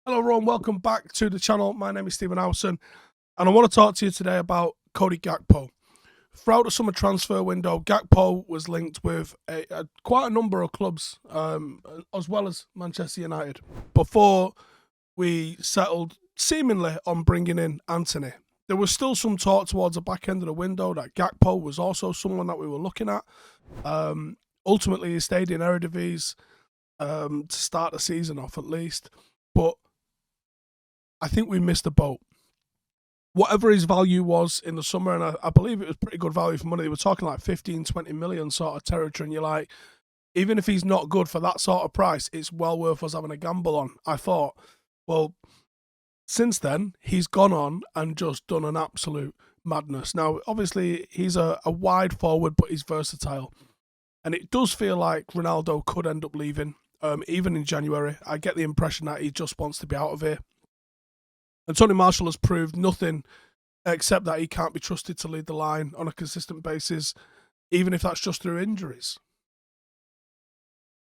Hello everyone, welcome back to the channel. My name is Stephen Howson and I want to talk to you today about Cody Gakpo. Throughout the summer transfer window, Gakpo was linked with quite a number of clubs, as well as Manchester United, before we settled seemingly on bringing in Antony. There was still some talk towards the back end of the window that Gakpo was also someone that we were looking at. Ultimately, he stayed in Eredivisie to start the season off at least, but I think we missed the boat. Whatever his value was in the summer, and I believe it was pretty good value for money, they were talking like 15, 20 million sort of territory, and you're like, even if he's not good for that sort of price, it's well worth us having a gamble on. I thought, well, since then, he's gone on and just done an absolute madness. Now, obviously, he's a wide forward, but he's versatile. And it does feel like Ronaldo could end up leaving, even in January. I get the impression that he just wants to be out of here. And Tony Marshall has proved nothing except that he can't be trusted to lead the line on a consistent basis, even if that's just through injuries.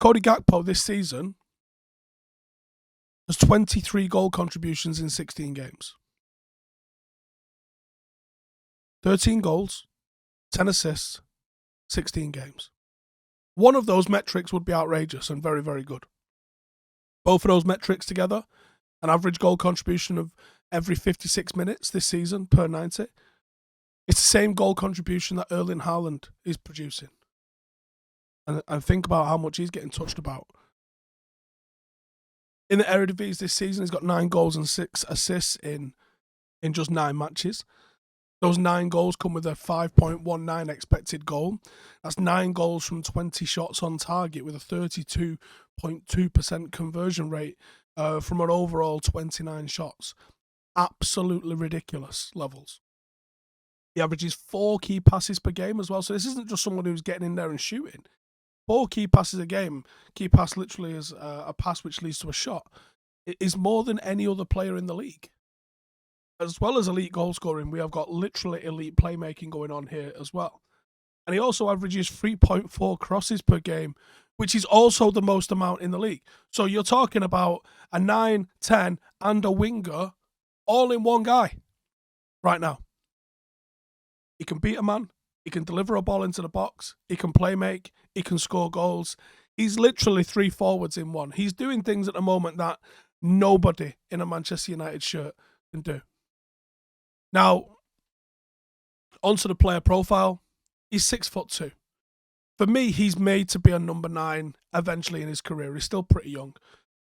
Cody Gakpo this season has 23 goal contributions in 16 games. 13 goals, 10 assists, 16 games. One of those metrics would be outrageous and very, very good. Both of those metrics together, an average goal contribution of every 56 minutes this season per 90. It's the same goal contribution that Erling Haaland is producing. And think about how much he's getting touched about. In the Eredivisie this season, he's got 9 goals and 6 assists in just 9 matches. Those 9 goals come with a 5.19 expected goal. That's 9 goals from 20 shots on target with a 32.2% conversion rate from an overall 29 shots. Absolutely ridiculous levels. He averages 4 key passes per game as well. So this isn't just someone who's getting in there and shooting. 4 key passes a game. Key pass literally is a pass which leads to a shot. It is more than any other player in the league. As well as elite goal scoring, we have got literally elite playmaking going on here as well. And he also averages 3.4 crosses per game, which is also the most amount in the league. So you're talking about a 9, 10, and a winger all in one guy right now. He can beat a man. He can deliver a ball into the box. He can play make. He can score goals. He's literally 3 forwards in one. He's doing things at the moment that nobody in a Manchester United shirt can do. Now, onto the player profile. He's 6'2". For me, he's made to be a number 9 eventually in his career. He's still pretty young.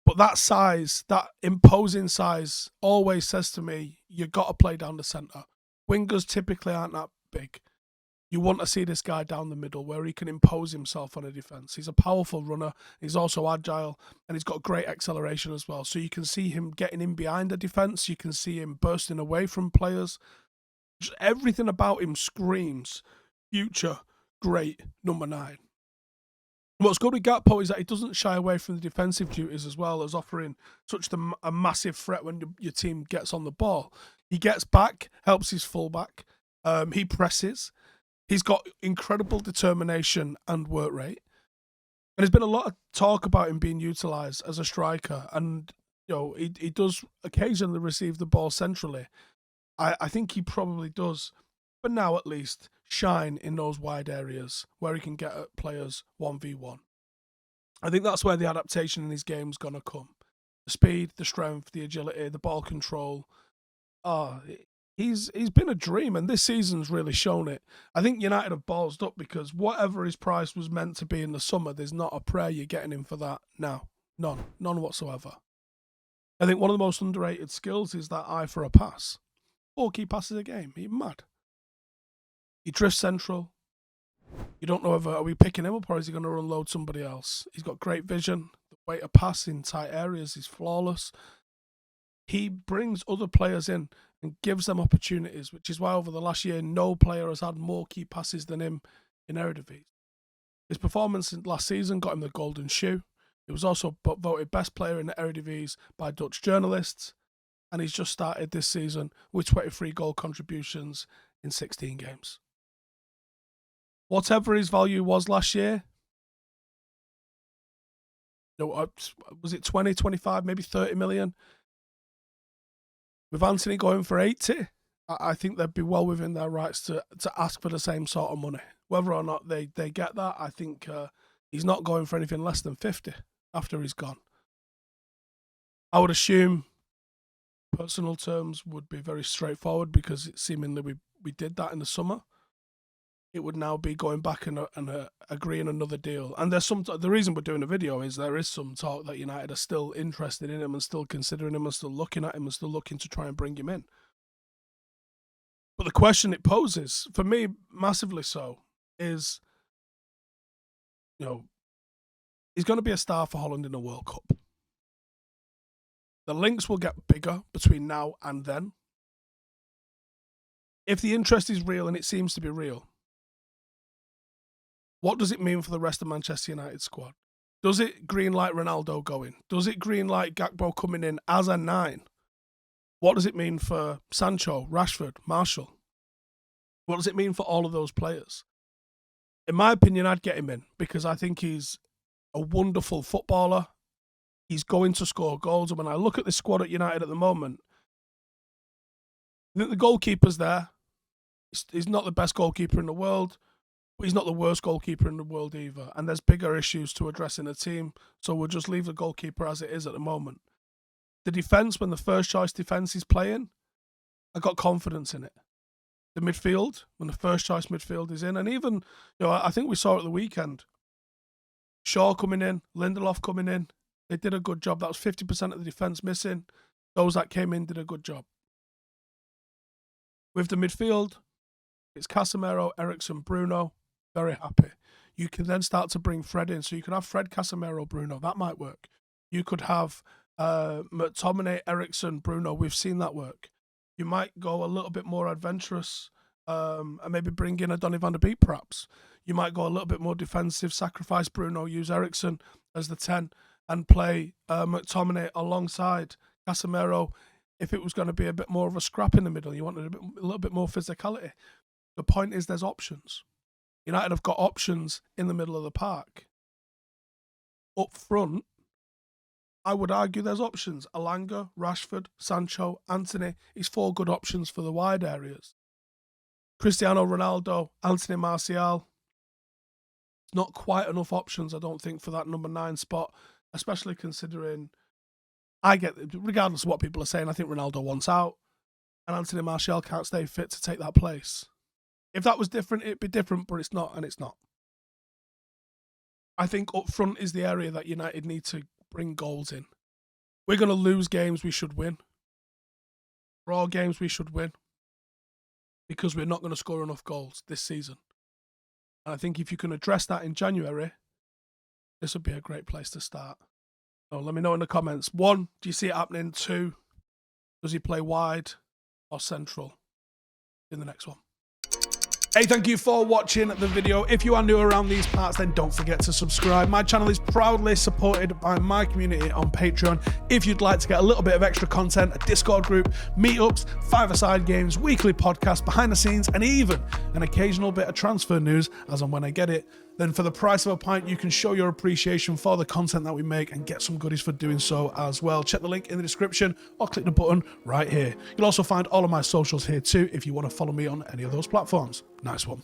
But that size, that imposing size, always says to me, you've got to play down the centre. Wingers typically aren't that big. You want to see this guy down the middle where he can impose himself on a defence. He's a powerful runner. He's also agile, and he's got great acceleration as well. So you can see him getting in behind the defence. You can see him bursting away from players. Just everything about him screams future great number 9. What's good with Gakpo is that he doesn't shy away from the defensive duties as well as offering such a massive threat when your team gets on the ball. He gets back, helps his fullback. He presses. He's got incredible determination and work rate. And there's been a lot of talk about him being utilised as a striker. And he does occasionally receive the ball centrally. I think he probably does, for now at least, shine in those wide areas where he can get at players 1v1. I think that's where the adaptation in his game's going to come. The speed, the strength, the agility, the ball control. He's been a dream, and this season's really shown it. I think United have ballsed up because whatever his price was meant to be in the summer, there's not a prayer you're getting him for that now. None whatsoever. I think one of the most underrated skills is that eye for a pass. 4 key passes a game. He's mad. He drifts central. You don't know are we picking him up or is he going to unload somebody else? He's got great vision. The way to pass in tight areas is flawless. He brings other players in and gives them opportunities, which is why over the last year, no player has had more key passes than him in Eredivisie. His performance last season got him the golden shoe. He was also voted best player in the Eredivisie by Dutch journalists. And he's just started this season with 23 goal contributions in 16 games. Whatever his value was last year, was it 20, 25, maybe 30 million? With Antony going for 80, I think they'd be well within their rights to ask for the same sort of money. Whether or not they get that, I think he's not going for anything less than 50 after he's gone. I would assume personal terms would be very straightforward because seemingly we did that in the summer. It would now be going back and agreeing another deal. And there's the reason we're doing a video is there is some talk that United are still interested in him and still considering him and still looking at him and still looking to try and bring him in. But the question it poses, for me, massively so, is, he's going to be a star for Holland in the World Cup. The links will get bigger between now and then. If the interest is real, and it seems to be real, what does it mean for the rest of Manchester United squad? Does it greenlight Ronaldo going? Does it greenlight Gakpo coming in as a 9? What does it mean for Sancho, Rashford, Marshall? What does it mean for all of those players? In my opinion, I'd get him in because I think he's a wonderful footballer. He's going to score goals. And when I look at the squad at United at the moment, I think the goalkeeper's there. He's not the best goalkeeper in the world, but he's not the worst goalkeeper in the world either. And there's bigger issues to address in the team, so we'll just leave the goalkeeper as it is at the moment. The defence, when the first choice defence is playing, I got confidence in it. The midfield, when the first choice midfield is in, and even, I think we saw at the weekend, Shaw coming in, Lindelof coming in, they did a good job. That was 50% of the defence missing. Those that came in did a good job. With the midfield, it's Casemiro, Eriksen, Bruno. Very happy. You can then start to bring Fred in. So you could have Fred, Casemiro, Bruno. That might work. You could have McTominay, Eriksen, Bruno. We've seen that work. You might go a little bit more adventurous and maybe bring in a Donny van de Beek perhaps. You might go a little bit more defensive, sacrifice Bruno, use Eriksen as the 10 and play McTominay alongside Casemiro. If it was going to be a bit more of a scrap in the middle, you wanted a little bit more physicality. The point is there's options. United have got options in the middle of the park. Up front, I would argue there's options. Alanga, Rashford, Sancho, Antony is 4 good options for the wide areas. Cristiano Ronaldo, Antony Martial. It's not quite enough options, I don't think, for that number 9 spot, especially considering regardless of what people are saying, I think Ronaldo wants out and Antony Martial can't stay fit to take that place. If that was different, it'd be different, but it's not, and it's not. I think up front is the area that United need to bring goals in. We're going to lose games we should win. Draw games we should win. Because we're not going to score enough goals this season. And I think if you can address that in January, this would be a great place to start. So let me know in the comments. 1, do you see it happening? 2, does he play wide or central in the next one? Hey, thank you for watching the video. If you are new around these parts, then don't forget to subscribe. My channel is proudly supported by my community on Patreon. If you'd like to get a little bit of extra content, a Discord group, meetups, 5-a-side games, weekly podcasts, behind the scenes, and even an occasional bit of transfer news as and when I get it, then for the price of a pint, you can show your appreciation for the content that we make and get some goodies for doing so as well. Check the link in the description or click the button right here. You'll also find all of my socials here too if you want to follow me on any of those platforms. Nice one.